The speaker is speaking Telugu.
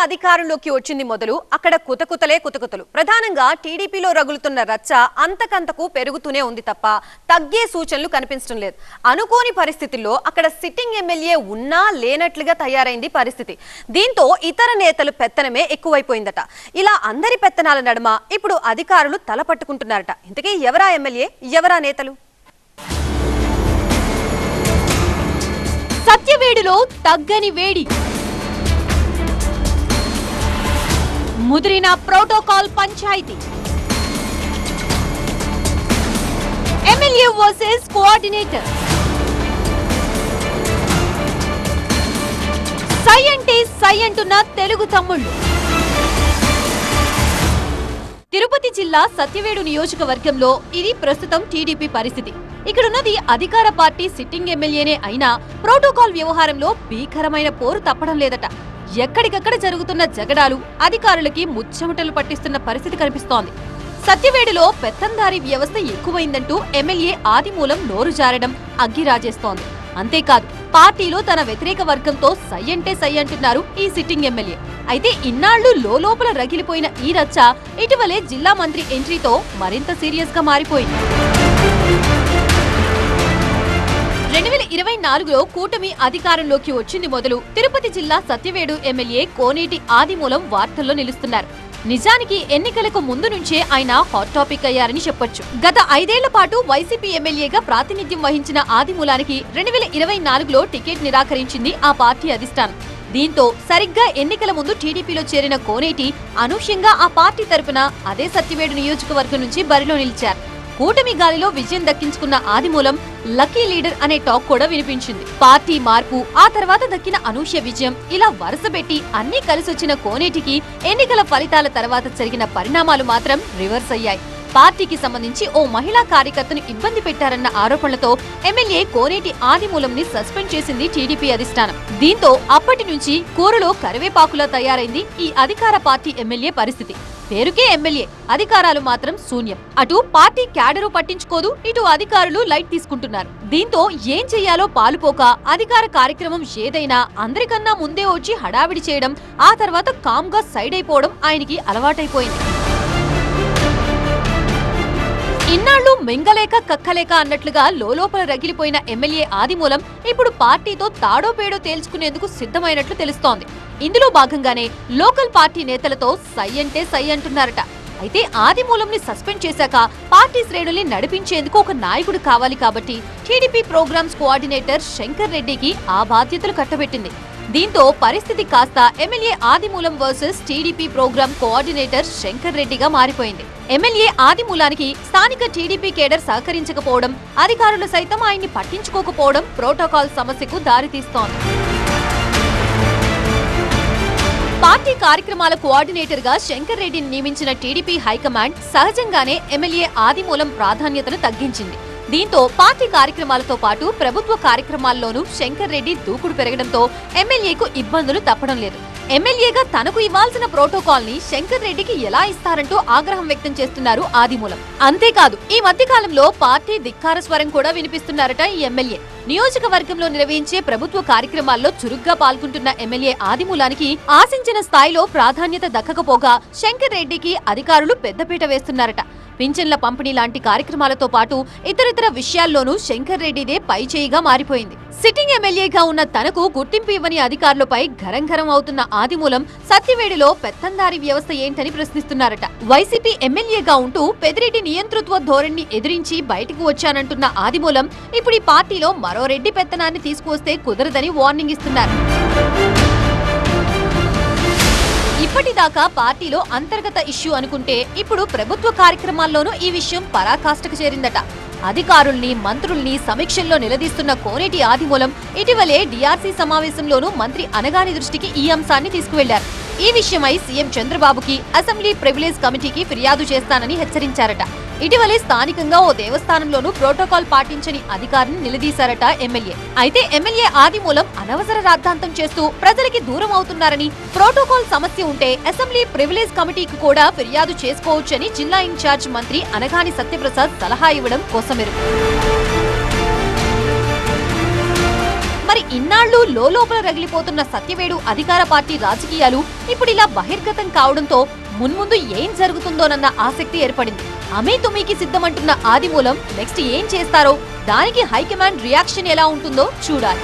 అధికారంలోకి వచ్చింది మొదలు అక్కడ కుతకుతలు ప్రధానంగా టీడీపీలో రగులుతున్న రచ్చ అంతకంతకు పెరుగుతూనే ఉంది తప్ప తగ్గే సూచనలు కనిపించడం లేదు. అనుకోని పరిస్థితుల్లో అక్కడ సిట్టింగ్ ఎమ్మెల్యే ఉన్నా లేనట్లుగా తయారైంది పరిస్థితి. దీంతో ఇతర నేతలు పెత్తనమే ఎక్కువైపోయిందట. ఇలా అందరి పెత్తనాల నడుమ ఇప్పుడు అధికారులు తల పట్టుకుంటున్నారట. ఇంతకీ ఎవరా ఎమ్మెల్యే, ఎవరా నేతలు? సత్యవేడులో తగ్గని వేడి, ముదిరిన ప్రోటోకాల్ పంచాయతీ, ఎమ్మెల్యే వర్సెస్ కోఆర్డినేటర్, సై అంటే సై అంటున్న తెలుగు తమ్ముళ్ళు. తిరుపతి జిల్లా సత్యవేడు నియోజకవర్గంలో ఇది ప్రస్తుతం టీడీపీ పరిస్థితి. ఇక్కడున్నది అధికార పార్టీ సిట్టింగ్ ఎమ్మెల్యేనే అయినా ప్రోటోకాల్ వ్యవహారంలో భీకరమైన పోరు తప్పడం లేదట. ఎక్కడికక్కడ జరుగుతున్న జగడాలు అధికారులకి ముచ్చెమటలు పట్టిస్తున్న పరిస్థితి కనిపిస్తోంది. సత్యవేడులో పెత్తందారీ వ్యవస్థ ఎక్కువైందంటూ ఎమ్మెల్యే ఆదిమూలం నోరు జారడం అగ్గిరాజేస్తోంది. అంతేకాదు, పార్టీలో తన వ్యతిరేక వర్గంతో సై అంటే సై అంటున్నారు ఈ సిట్టింగ్ ఎమ్మెల్యే. అయితే ఇన్నాళ్లు లోపల రగిలిపోయిన ఈ రచ్చ ఇటీవలే జిల్లా మంత్రి ఎంట్రీతో మరింత సీరియస్ గా మారిపోయింది. 2024లో కూటమి అధికారంలోకి వచ్చింది మొదలు తిరుపతి జిల్లా సత్యవేడు ఎమ్మెల్యే కోనేటి ఆదిమూలం వార్తల్లో నిలుస్తున్నారు. నిజానికి ఎన్నికలకు ముందు నుంచే ఆయన హాట్ టాపిక్ అయ్యారని చెప్పొచ్చు. గత 5 ఏళ్ల పాటు వైసీపీ ఎమ్మెల్యేగా ప్రాతినిధ్యం వహించిన ఆదిమూలానికి 2024లో టికెట్ నిరాకరించింది ఆ పార్టీ అధిష్టానం. దీంతో సరిగ్గా ఎన్నికల ముందు టీడీపీలో చేరిన కోనేటి అనూహ్యంగా ఆ పార్టీ తరపున అదే సత్యవేడు నియోజకవర్గం నుంచి బరిలో నిలిచారు. కూటమి గాలిలో విజయం దక్కించుకున్న ఆదిమూలం లక్కీ లీడర్ అనే టాక్ కూడా వినిపించింది. పార్టీ మార్పు, ఆ తర్వాత దక్కిన అనూహ్య విజయం, ఇలా వరుసపెట్టి అన్ని కలిసొచ్చిన కోనేటికి ఎన్నికల ఫలితాల తర్వాత జరిగిన పరిణామాలు మాత్రం రివర్స్ అయ్యాయి. పార్టీకి సంబంధించి ఓ మహిళా కార్యకర్తను ఇబ్బంది పెట్టారన్న ఆరోపణలతో ఎమ్మెల్యే కోనేటి ఆదిమూలంని సస్పెండ్ చేసింది టీడీపీ అధిష్టానం. దీంతో అప్పటి నుంచి కూరలో కరివేపాకులా తయారైంది ఈ అధికార పార్టీ ఎమ్మెల్యే పరిస్థితి. పేరుకే ఎమ్మెల్యే, అధికారాలు మాత్రం శూన్యం. అటు పార్టీ క్యాడరు పట్టించుకోదు, ఇటు అధికారులు లైట్ తీసుకుంటున్నారు. దీంతో ఏం చెయ్యాలో పాలుపోక అధికార కార్యక్రమం ఏదైనా అందరికన్నా ముందే వచ్చి హడావిడి చేయడం, ఆ తర్వాత కామ్ గా సైడ్ అయిపోవడం ఆయనకి అలవాటైపోయింది. ఇన్నాళ్లు మింగలేక కక్కలేక అన్నట్లుగా లోపల రగిలిపోయిన ఎమ్మెల్యే ఆదిమూలం ఇప్పుడు పార్టీతో తాడో పేడో తేల్చుకునేందుకు సిద్ధమైనట్లు తెలుస్తోంది. ఇందులో భాగంగానే లోకల్ పార్టీ నేతలతో సై అంటే సై అంటున్నారట. అయితే ఆదిమూలంని సస్పెండ్ చేశాక పార్టీ శ్రేణుల్ని నడిపించేందుకు ఒక నాయకుడు కావాలి కాబట్టి టీడీపీ ప్రోగ్రామ్స్ కోఆర్డినేటర్ శంకర్ రెడ్డికి ఆ బాధ్యతలు కట్టబెట్టింది. దీంతో పరిస్థితి కాస్త MLA Adimulam versus TDP program coordinator Shankar రెడ్డిగా మారిపోయింది. ఎమ్మెల్యే ఆదిమూలానికి స్థానిక టీడీపీ కేడర్ సహకరించకపోవడం, అధికారులు సైతం ఆయన్ని పట్టించుకోకపోవడం ప్రోటోకాల్ సమస్యకు దారితీస్తోంది. పార్టీ కార్యక్రమాల కోఆర్డినేటర్ గా శంకర్ రెడ్డిని నియమించిన టీడీపీ హైకమాండ్ సహజంగానే ఎమ్మెల్యే ఆదిమూలం ప్రాధాన్యతను తగ్గించింది. దీంతో పార్టీ కార్యక్రమాలతో పాటు ప్రభుత్వ కార్యక్రమాల్లోనూ శంకర్ రెడ్డి దూకుడు పెరగడంతో ఎమ్మెల్యేకు ఇబ్బందులు తప్పడం లేదు. ఎమ్మెల్యేగా తనకు ఇవ్వాల్సిన ప్రోటోకాల్ ని శంకర్ రెడ్డికి ఎలా ఇస్తారంటూ ఆగ్రహం వ్యక్తం చేస్తున్నారు ఆదిమూలం. అంతేకాదు, ఈ మధ్య కాలంలో పార్టీ ధిక్కార స్వరం కూడా వినిపిస్తున్నారట ఈ ఎమ్మెల్యే. నియోజకవర్గంలో నిర్వహించే ప్రభుత్వ కార్యక్రమాల్లో చురుగ్గా పాల్గొంటున్న ఎమ్మెల్యే ఆదిమూలానికి ఆశించిన స్థాయిలో ప్రాధాన్యత దక్కకపోగా శంకర్ రెడ్డికి అధికారులు పెద్దపీట వేస్తున్నారట. పింఛన్ల పంపిణీ లాంటి కార్యక్రమాలతో పాటు ఇతరితర విషయాల్లోనూ శంకర్ రెడ్డిదే పైచేయిగా మారిపోయింది. సిట్టింగ్ ఎమ్మెల్యేగా ఉన్న తనకు గుర్తింపు ఇవ్వని అధికారులపై గరంగరం అవుతున్న ఆదిమూలం సత్యవేడులో పెత్తందారీ వ్యవస్థ ఏంటని ప్రశ్నిస్తున్నారట. వైసీపీ ఎమ్మెల్యేగా ఉంటూ పెదిరెడ్డి నియంతృత్వ ధోరణిని ఎదిరించి బయటకు వచ్చానంటున్న ఆదిమూలం ఇప్పుడు ఈ పార్టీలో మరో రెడ్డి పెత్తనాన్ని తీసుకువస్తే కుదరదని వార్నింగ్ ఇస్తున్నారు. ఇప్పటిదాకా పార్టీలో అంతర్గత ఇష్యూ అనుకుంటే ఇప్పుడు ప్రభుత్వ కార్యక్రమాల్లోనూ ఈ విషయం పరాకాష్ఠకు చేరిందట. అధికారుల్ని, మంత్రుల్ని సమీక్షల్లో నిలదీస్తున్న కోనేటి ఆదిమూలం ఇటీవలే డీఆర్సీ సమావేశంలోనూ మంత్రి అనగాని దృష్టికి ఈ అంశాన్ని తీసుకువెళ్లారు. ఈ విషయమై సీఎం చంద్రబాబుకి, అసెంబ్లీ ప్రివిలేజ్ కమిటీకి ఫిర్యాదు చేస్తానని హెచ్చరించారట. ఇటీవలే స్థానికంగా ఓ దేవస్థానంలోనూ ప్రోటోకాల్ పాటించని అధికారిని నిలదీశారట ఎమ్మెల్యే. అయితే ఎమ్మెల్యే ఆదిమూలం అనవసర రాద్ధాంతం చేస్తూ ప్రజలకి దూరం అవుతున్నారని, ప్రోటోకాల్ సమస్య ఉంటే అసెంబ్లీ ప్రివిలేజ్ కమిటీకి కూడా ఫిర్యాదు చేసుకోవచ్చని జిల్లా ఇన్ఛార్జ్ మంత్రి అనగాని సత్యప్రసాద్ సలహా ఇవ్వడం కోసమెరుపు. మరి ఇన్నాళ్లు లోపల రగిలిపోతున్న సత్యవేడు అధికార పార్టీ రాజకీయాలు ఇప్పుడు ఇలా బహిర్గతం కావడంతో మున్ముందు ఏం జరుగుతుందోనన్న ఆసక్తి ఏర్పడింది. అమీతుమీకి సిద్ధమంటున్న ఆదిమూలం నెక్స్ట్ ఏం చేస్తారో, దానికి హైకమాండ్ రియాక్షన్ ఎలా ఉంటుందో చూడాలి.